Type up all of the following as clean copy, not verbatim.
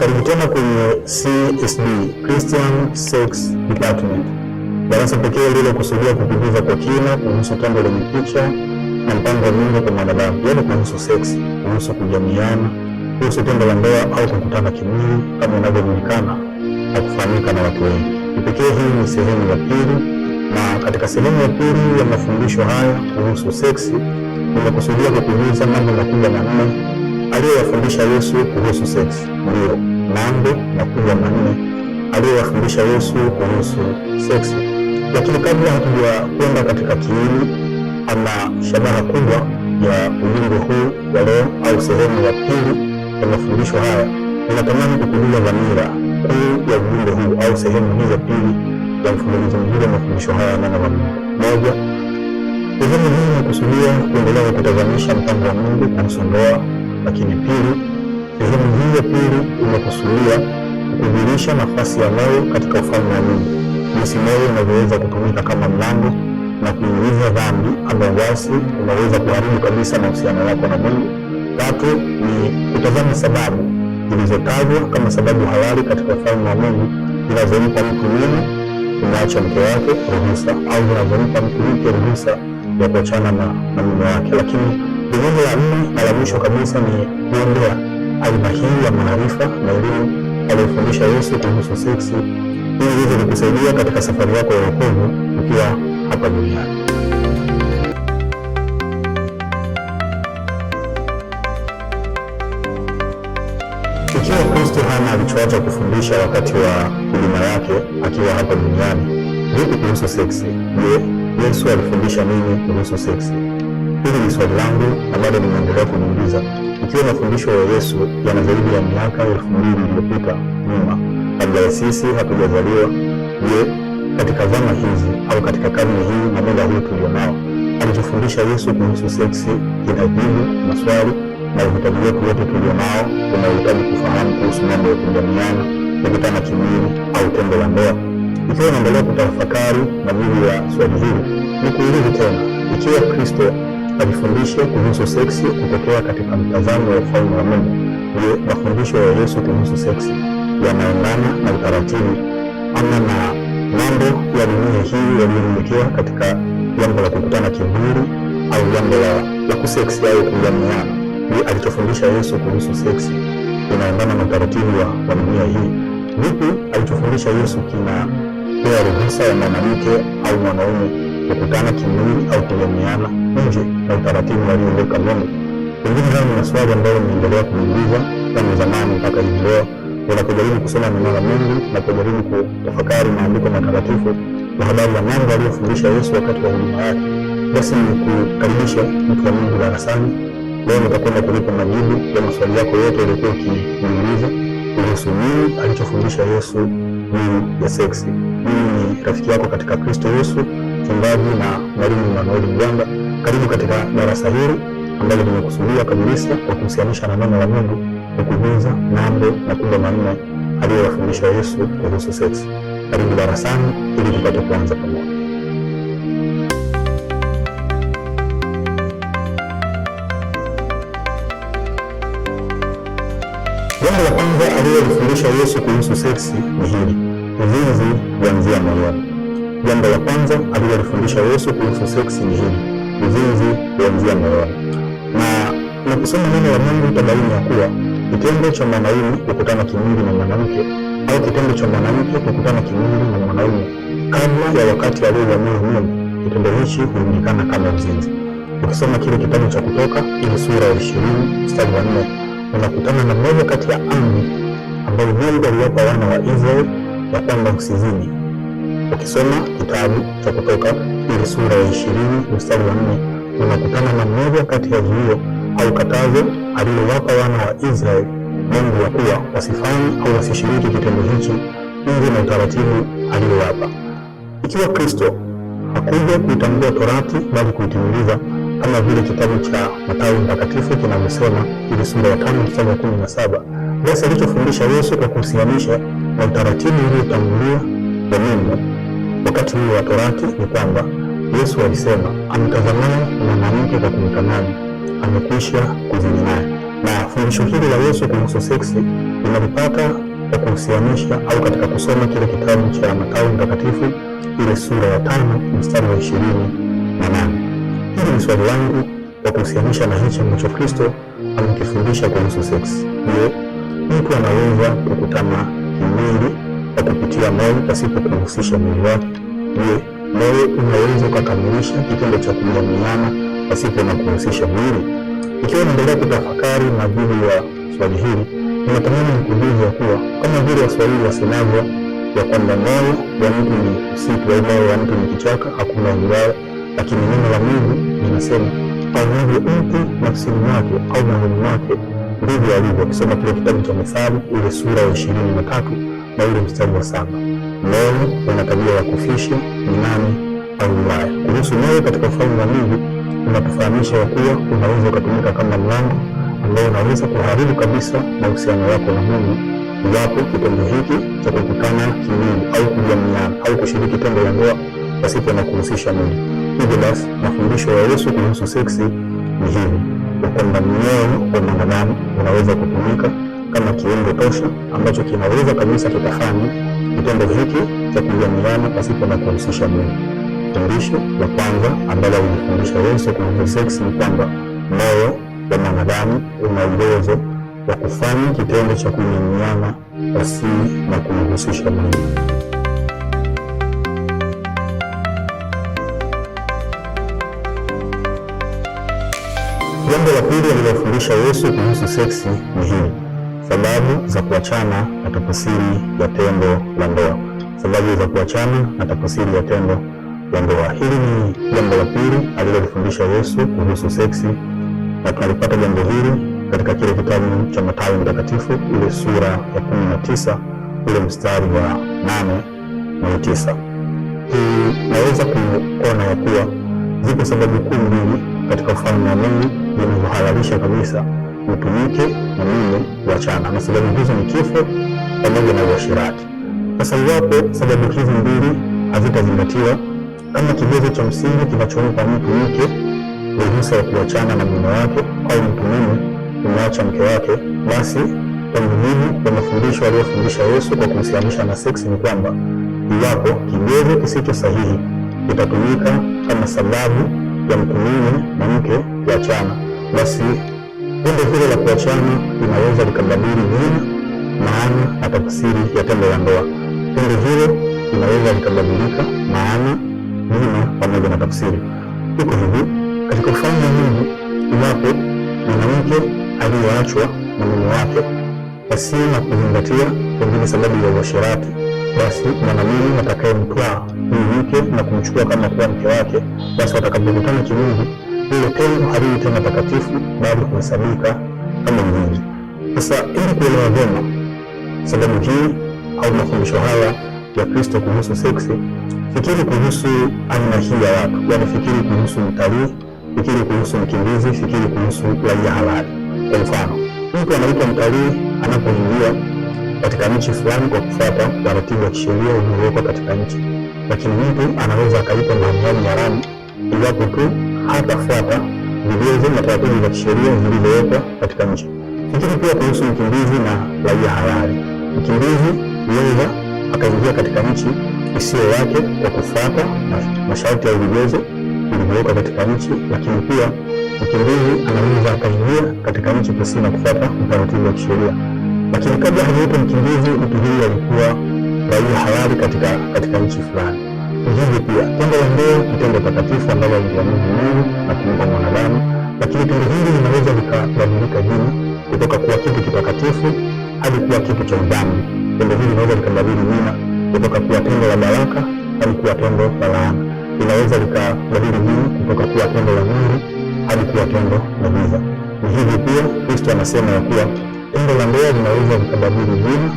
Karibu tena kwenye CSD, Christian Sex Department, darasa pekee lililokusudia kukujuza kwa kina kuhusu tendo lenye picha na mpango wa Mungu kwa mwanadamu, yaani kuhusu seksi, kuhusu kujamiana, kuhusu tendo la ndoa au kukutana kimwili kama inavyojulikana na kufahamika na watu wengi. Pekee hii ni sehemu ya pili, na katika sehemu ya pili ya mafundisho haya kuhusu seksi nimekusudia kukujuza mambo makubwa manne aliyowafundisha Yesu kuhusu seksi. Ndio, mambo makubwa manne aliyowafundisha Yesu kuhusu seksi. Lakini kabla hatuja kwenda katika kiini ama shabaha kubwa ya ujumbe huu wa leo au sehemu ya pili ya mafundisho haya, ninatamani kukujuza dhamira kuu ya ujumbe huu au sehemu hii ya pili ya mfululizo mzuri wa mafundisho haya ya neno la Mungu. Moja, sehemu hii inakusudia kuendelea kutazamisha mpango wa Mungu kuhusu ndoa. Lakini pili, sehemu hii ya pili imekusudia kukujulisha nafasi ya moyo katika ufalme wa Mungu, jinsi moyo unavyoweza kutumika kama mlango na kuingiza dhambi ama uasi unaweza kuharibu kabisa mahusiano yako na Mungu. Tatu ni kutazama sababu zilizotajwa kama sababu halali katika ufalme wa Mungu zinazompa mtu mume kumwacha mke wake ruhusa au zinazompa mtu mke ruhusa ya kuachana na mume wake. Lakini jambo la nne na la mwisho kabisa ni kuombea aina hii ya maarifa na elimu aliyofundisha Yesu kuhusu seksi ili iweze kukusaidia katika safari yako ya wokovu ukiwa hapa duniani. Ikiwa Kristo hana alichoacha kufundisha wakati wa huduma yake akiwa hapa duniani, vipi kuhusu seksi? Je, Yesu alifundisha nini kuhusu seksi? Hili ni swali langu na bado nimeendelea kujiuliza. Ikiwa mafundisho ya Yesu yana zaidi ya miaka 2000 iliyopita nyuma, kabla ya sisi hatujazaliwa, je, katika zama hizi au katika karne hii na muda huu tulionao, alichofundisha Yesu kuhusu seksi inajibu maswali na uhitaji wetu wote tulionao tunaohitaji kufahamu kuhusu mambo ya kujamiana, kukutana kimwili au tendo la ndoa? Ikiwa unaendelea kutafakari majibu ya swali hili, nikuulize tena, ikiwa Kristo alifundisha kuhusu seksi kutokea katika mtazamo wa ufalme wa Mungu, je, mafundisho ya Yesu kuhusu seksi yanaendana na utaratibu ama na mambo ya dunia hii yaliyoelekea katika jambo la kukutana kimwili au jambo la kuseksi au kujamiana? Je, alichofundisha Yesu kuhusu seksi inaendana na utaratibu wa dunia hii? Vipi alichofundisha Yesu kinapewa ruhusa ya mwanamke au mwanaume kukutana kimwili au kujamiana nje na utaratibu walioweka Mungu? Pengine hayo ni maswali ambayo nimeendelea kujiuliza tangu zamani mpaka hivi leo. Unapojaribu kusoma neno la Mungu na kujaribu kutafakari maandiko matakatifu kwa habari ya mambo aliyofundisha Yesu wakati wa huduma yake, basi nikukaribisha mtu wa Mungu darasani. Leo nitakwenda kulipa majibu ya maswali yako yote yaliyokuwa ukiniuliza kuhusu nini alichofundisha Yesu juu ya seksi. Mimi ni rafiki yako katika Kristo Yesu, mchungaji na mwalimu Emmanuel Mjanga. Karibu katika darasa hili ambalo limekusudia kabisa kwa kuhusianisha na neno la Mungu, kukujuza mambo makubwa manne aliyowafundisha Yesu kuhusu seksi. Karibu darasani ili tupate kuanza pamoja. Jambo la kwanza aliyofundisha Yesu kuhusu seksi ni hili: uzinzi huanzia moyoni. Jambo la kwanza aliyofundisha Yesu kuhusu seksi ni hili: uzinzi huanzia moyoni. Na unaposoma neno la Mungu utabaini ya kuwa kitendo cha mwanaume kukutana kimwili na mwanamke au kitendo cha mwanamke kukutana kimwili na mwanaume kabla ya wakati aliyoamua Mungu, kitendo hichi hujulikana kama uzinzi. Ukisoma kile kitabu cha Kutoka ile sura ya 20 mstari wa 4, unakutana na moja kati ya amri ambayo Mungu aliwapa wana wa Israeli ya kwamba usizini. Ukisoma kitabu cha Kutoka ile sura ya 20 mstari wa 4, unakutana na moja kati ya zuio au katazo alilowapa wana wa Israeli Mungu ya kuwa wasifanye au wasishiriki kitendo hichi nje na utaratibu aliyowapa. Ikiwa Kristo hakuja kuitambua Torati bali kuitimiliza, kama vile kitabu cha Mathayo Mtakatifu kinavyosema ile sura ya 5 mstari wa 17, basi alichofundisha Yesu kwa kuhusianisha na utaratibu uliotangulia wa Mungu wakati huo wa Torati ni kwamba Yesu alisema, amtazamaye mwanamke kwa kumtamani amekwisha kuzini naye. Na fundisho hili la Yesu kuhusu seksi Tunalipata kwa kuhusianisha au katika kusoma kile kitabu cha Mathayo Mtakatifu ile sura ya 5 mstari wa 28. Hili ni swali langu kwa kuhusianisha na hichi ambacho Kristo amekifundisha kuhusu seksi. Je, mtu anaweza kukutana kimwili kwa kupitia moyo pasipo kuhusisha mwili wake? Je, moyo unaweza kukamilisha kitendo cha kujamiana pasipo na kuhusisha mwili? Ikiwa unaendelea kutafakari majibu ya swali hili, ninatamani nikujuze kuwa kama vile Waswahili wasemavyo ya kwamba moyo wa mtu ni msitu au moyo wa mtu ni kichaka, hakuna ujuaye, lakini neno la Mungu linasema aonavyo mtu nafsini mwake au moyoni mwake ndivyo alivyo. Ukisoma kile kitabu cha Mithali ile sura ya 23 na ule mstari wa 7. Moyo una tabia ya kufisha, ni nani au mbaya. Kuhusu moyo katika ufalme wa Mungu unatufahamisha ya kuwa unaweza ukatumika kama mlango ambao unaweza kuharibu kabisa mahusiano yako na Mungu iwapo kitendo hiki cha kukutana kimwili au kujamiana au kushiriki tendo la ndoa pasipo na kuhusisha mwili. Hivyo basi mafundisho ya Yesu kuhusu seksi ni hivi, ya kwamba moyo wa mwanadamu unaweza kutumika kama kiungo tosha ambacho kinaweza kabisa kikafanya kitendo hiki cha kujamiana pasipo na kuhusisha mwili. Fundisho la kwanza ambalo alifundisha Yesu kuhusu seksi ni kwamba moyo wa mwanadamu una uwezo wa kufanya kitendo cha kujamiana pasi na kuhusisha mwili. Jambo la pili alilofundisha Yesu kuhusu seksi ni hili: sababu za kuachana na tafsiri ya tendo la ndoa. Sababu za kuachana na tafsiri ya tendo la ndoa. Hili ni jambo la pili alilofundisha Yesu kuhusu seksi, na tunalipata jambo hili katika kile kitabu cha Mathayo Mtakatifu ile sura ya 19 ule mstari wa 8 na 9. Tunaweza kuona ya kuwa zipo sababu kuu mbili katika ufalme wa Mungu zinazohalalisha kabisa mtumike na mume kuachana, na sababu hizo ni kifo pamoja na uasherati. Sasa iwapo sababu hizi mbili hazitazingatiwa kama kigezo cha msingi kinachompa mtu mke ruhusa ya kuachana na mume wake au mtu mume kumwacha mke wake, basi kwa mujibu wa mafundisho aliyofundisha Yesu kwa kuhusianisha na seksi ni kwamba iwapo kigezo kisicho sahihi kitatumika kama sababu ya mtu mume na mke kuachana, basi tendo hilo la kuachana linaweza likabadili jina, maana na tafsiri ya tendo la ndoa. Tendo hilo linaweza likabadilika maana, jina pamoja na tafsiri. Iko hivi katika ufalme wa Mungu, iwapo mwanamke aliyeachwa na mume wake basi na kuzingatia pengine sababu ya uasherati, basi mwanamume atakayemtwaa huyu mke na kumchukua kama kuwa mke wake, basi watakapokutana kimwili, ile tendo haliwi tena takatifu, bali kuhesabika kama uzinzi. Sasa ili kuelewa vyema sababu hii au mafundisho haya ya Kristo kuhusu seksi, fikiri kuhusu aina hii ya watu, yaani fikiri kuhusu mtalii, fikiri kuhusu mkimbizi, fikiri kuhusu raia halali. Kwa mfano, mtu anaitwa mtalii anapoingia katika nchi fulani kwa kufuata taratibu ya kisheria uliowekwa katika nchi, lakini mtu anaweza akaitwa mhamiaji haramu iwapo tu hatafuata vigezo na taratibu za kisheria zilizowekwa katika nchi. Fikiri pia kuhusu mkimbizi na raia halali. Mkimbizi yeye akaingia katika nchi isiyo yake kwa kufuata masharti ya vigezo vilivyowekwa katika nchi, lakini pia mkimbizi anaweza akaingia katika nchi pasina kufuata utaratibu wa kisheria. Lakini kabla hajaitwa mkimbizi, mtu huyu alikuwa raia halali katika nchi fulani. Hivyo pia tendo la ndoa ni tendo takatifu ambalo aliamuru Mungu na kumpa mwanadamu, lakini tendo hili linaweza likabadilika jina kutoka kuwa kitu kitakatifu hadi kuwa kitu cha dhambi. Tendo hili linaweza likabadili jina kutoka kuwa tendo la baraka hadi kuwa tendo la laana. Linaweza likabadili jina kutoka kuwa tendo la nuru hadi kuwa tendo la giza. Ni hivyo pia Kristo anasema ya kuwa tendo la ndoa linaweza likabadili jina,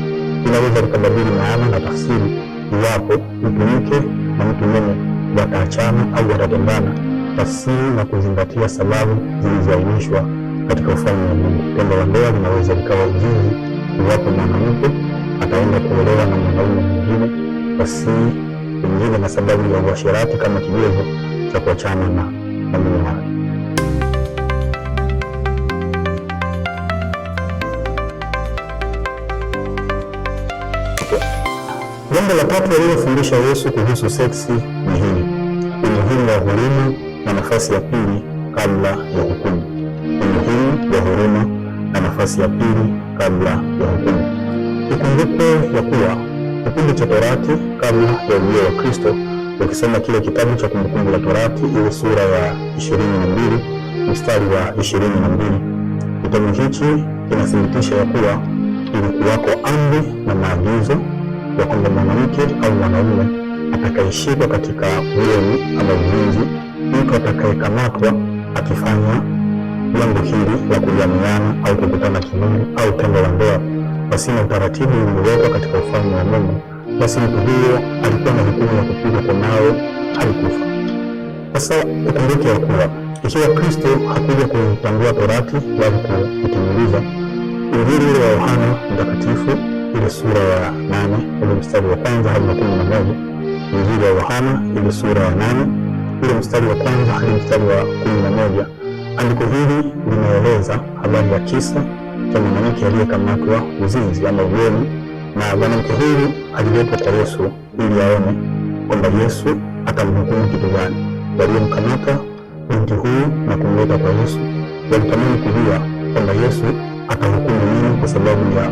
linaweza likabadili maana na tafsiri iwapo mtu mke na mtu mume wataachana au watatengana pasi na kuzingatia sababu zilizoainishwa katika ufalme wa Mungu. Tendo la ndoa linaweza likawa uzinzi iwapo mwanamke ataenda kuolewa na mwanaume mwingine pasi pengine na sababu ya uasherati kama kigezo cha kuachana na mume wake. Jambo la tatu alilofundisha Yesu kuhusu seksi ni hili: umuhimu wa huruma na nafasi ya pili kabla ya hukumu. Umuhimu wa huruma na nafasi ya pili kabla ya hukumu. Ikumbukwe ya kuwa kipindi cha Torati kabla ya ujio wa Kristo, ukisoma kile kitabu cha Kumbukumbu la Torati ile sura ya 22 mstari wa 22, kitabu hichi kinathibitisha ya kuwa ilikuwako amri na maagizo ya kwamba mwanamke au mwanaume atakayeshikwa katika ulevi ama uzinzi, mtu atakayekamatwa akifanya jambo hili la kujamiana au kukutana kimwili au tendo la ndoa pasina utaratibu uliowekwa katika ufalme wa Mungu, basi mtu huyo alikuwa na hukumu ya kupigwa kwa mawe hadi kufa. Sasa ukumbuke ya kuwa ikiwa Kristo hakuja kuitambua Torati bali kuitimiliza, Injili ile ya Yohana Mtakatifu ile sura ya 8 ile mstari wa kwanza hadi 11, Injili ya Yohana ile sura ya 8 ile mstari wa kwanza hadi mstari wa 11, andiko hili linaeleza habari ya kisa cha mwanamke aliyekamatwa uzinzi ama ulevi, na mwanamke huyu aliletwa kwa Yesu ili aone kwamba Yesu atamhukumu kitu gani. Waliomkamata binti huyu na kumleta kwa Yesu walitamani kujua kwamba Yesu atahukumu nini kwa sababu ya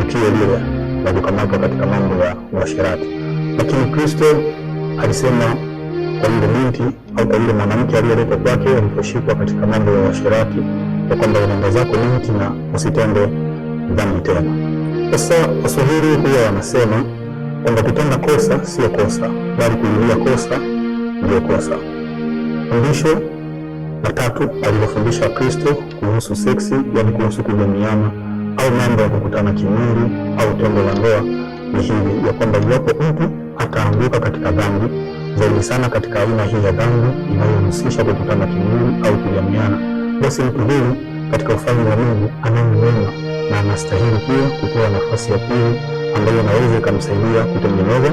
tukio lile la kukamatwa katika mambo ya uasherati. Lakini Kristo alisema kwa yule binti au kwa yule mwanamke aliyeletwa kwake aliposhikwa katika mambo ya uasherati, kwa kwamba unaenda zako binti na usitende dhambi tena. Sasa Waswahili huwa wanasema kwamba kutenda kosa sio kosa, bali kurudia kosa ndio kosa. Fundisho la tatu alilofundisha Kristo kuhusu seksi, yaani kuhusu kujamiana au mambo ya kukutana kimwili au tendo la ndoa ni hivi, ya kwamba iwapo mtu ataanguka katika dhambi, zaidi sana katika aina hii ya dhambi inayohusisha kukutana kimwili au kujamiana, basi mtu huyu katika ufalme wa Mungu anamwema na anastahili pia kupewa nafasi ya pili ambayo inaweza ikamsaidia kutengeneza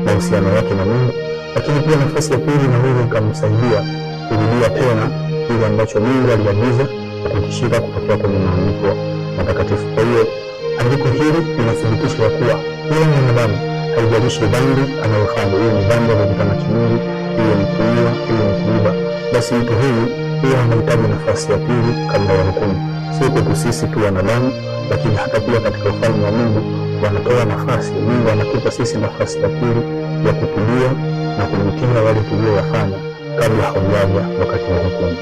mahusiano yake na Mungu, lakini pia nafasi ya pili inaweza ikamsaidia kurudia tena kile ambacho Mungu aliagiza na kukishika kutoka kwenye maandiko matakatifu. Kwa hiyo andiko hili linathibitisha ya kuwa kila mwanadamu, haijalishi dhambi anayofanya, hiyo ni dhambi ya kukutana kimwili, hiyo ni kuua, hiyo ni kuiba, basi mtu huyu huwa anahitaji nafasi ya pili kabla ya hukumu. Sio kwetu sisi tu wanadamu, lakini hata pia katika ufalme wa Mungu wanatoa nafasi. Mungu anatupa sisi nafasi ya pili ya kutulia na kujutia wale tulioyafanya kabla haujaja wakati wa hukumu.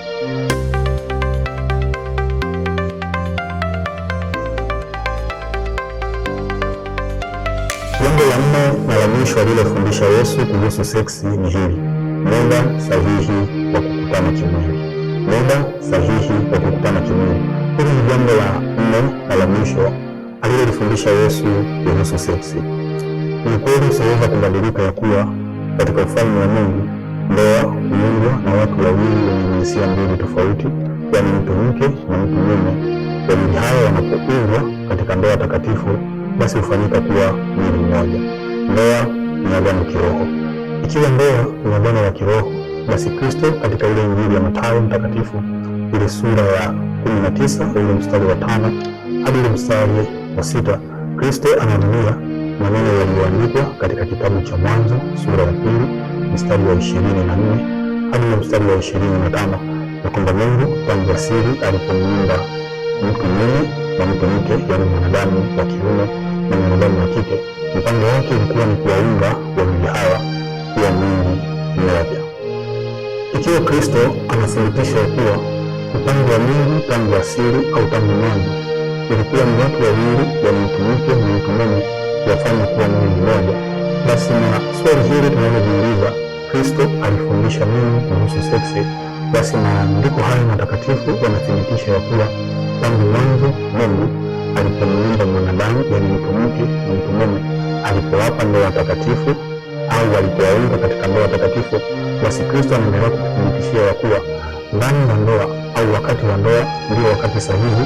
Jambo la nne na la mwisho alilofundisha Yesu kuhusu seksi ni hili: muda sahihi wa kukutana kimwili. Muda sahihi wa kukutana kimwili. Hili ni jambo la nne na la mwisho alilofundisha Yesu kuhusu seksi. Ni kweli usiweza kubadilika ya kuwa katika ufalme wa Mungu ndoa huundwa na watu wawili wenye jinsia mbili tofauti, yaani mtu mke na mtu mume. Wawili hawa wanapoungwa katika ndoa takatifu, basi hufanyika kuwa mwili mmoja. Ndoa ni agano kiroho. Ikiwa ndoa ni agano la kiroho, basi Kristo katika ile Injili ya Mathayo Mtakatifu ile sura ya 19 ile mstari wa 5 hadi ile mstari wa 6, Kristo anarudia maneno yaliyoandikwa katika kitabu cha Mwanzo sura ya 2 mstari wa 24 hadi ile mstari wa 25, na kwamba Mungu tangu asili alipomuumba mtu mume na mtu mke, yaani mwanadamu wa kiume na mwanadamu wa kike, mpango wake ulikuwa ni kuwaunga wawili hawa kuwa mwili mmoja. Ikiwa Kristo anathibitisha kuwa mpango wa Mungu tangu asili au tangu mwanzo ilikuwa ni watu wawili, yaani mtu mke na mtu mume, wafanye kuwa mwili mmoja, basi na swali hili tunalojiuliza, Kristo alifundisha nini kuhusu seksi? Basi maandiko haya matakatifu yanathibitisha ya kuwa tangu mwanzo Mungu alipomuumba mwanadamu, yaani mtu mke na mtu mume, alipowapa ndoa takatifu au alipowaunga katika ndoa takatifu, basi Kristo anaendelea kuthibitishia ya kuwa ndani ya ndoa au wakati wa ndoa ndio wakati sahihi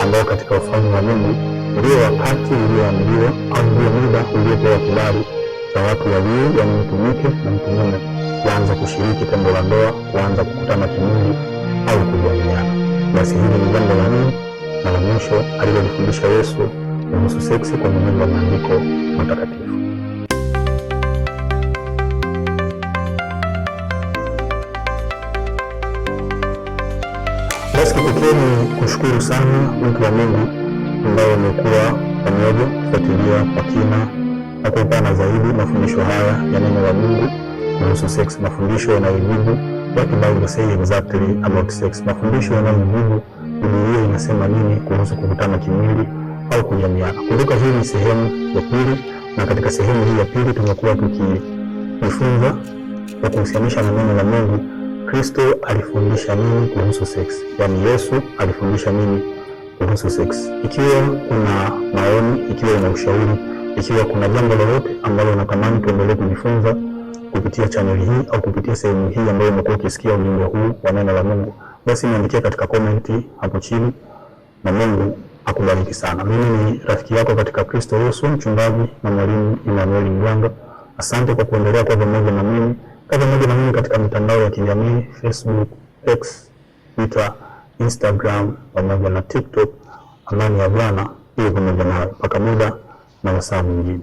ambao katika ufalme wa Mungu ndio wakati ulioamriwa au ndio muda uliopewa kibali cha watu wawili, yaani mtu mke na mtu mume, kuanza kushiriki tendo la ndoa, kuanza kukutana kimwili au kujamiana. Basi hili ni jambo la nne na la mwisho alilofundisha Yesu kuhusu seksi kwa mujibu wa maandiko matakatifu. Basi kipekee ni kushukuru sana watu wa Mungu ambao umekuwa pamoja kufuatilia kwa kina na kwa upana zaidi mafundisho haya ya neno la Mungu kuhusu sex, mafundisho yanayojibu what the Bible say exactly about sex, mafundisho yanayojibu Biblia inasema nini kuhusu kukutana kimwili au kujamiana. Kumbuka hii ni sehemu ya pili, na katika sehemu hii ya pili tumekuwa tukijifunza kwa kuhusianisha na neno la Mungu. Kristo alifundisha nini kuhusu sex? Yaani Yesu alifundisha nini kuhusu sex? Ikiwa kuna maoni, ikiwa una ushauri, ikiwa kuna jambo lolote ambalo unatamani tuendelee kujifunza kupitia channel hii au kupitia sehemu hii ambayo umekuwa ukisikia ujumbe huu wa neno la Mungu, basi niandikie katika komenti hapo chini, na Mungu akubariki sana. Mimi ni rafiki yako katika Kristo Yesu, mchungaji na mwalimu Emmanuel Mganga. Asante kwa kuendelea kwa pamoja na mimi. Kwa pamoja na mimi katika mitandao ya kijamii Facebook, X, Twitter, Instagram pamoja na TikTok. Amani ya Bwana iwe pamoja nawe mpaka muda na wasaa mwingine.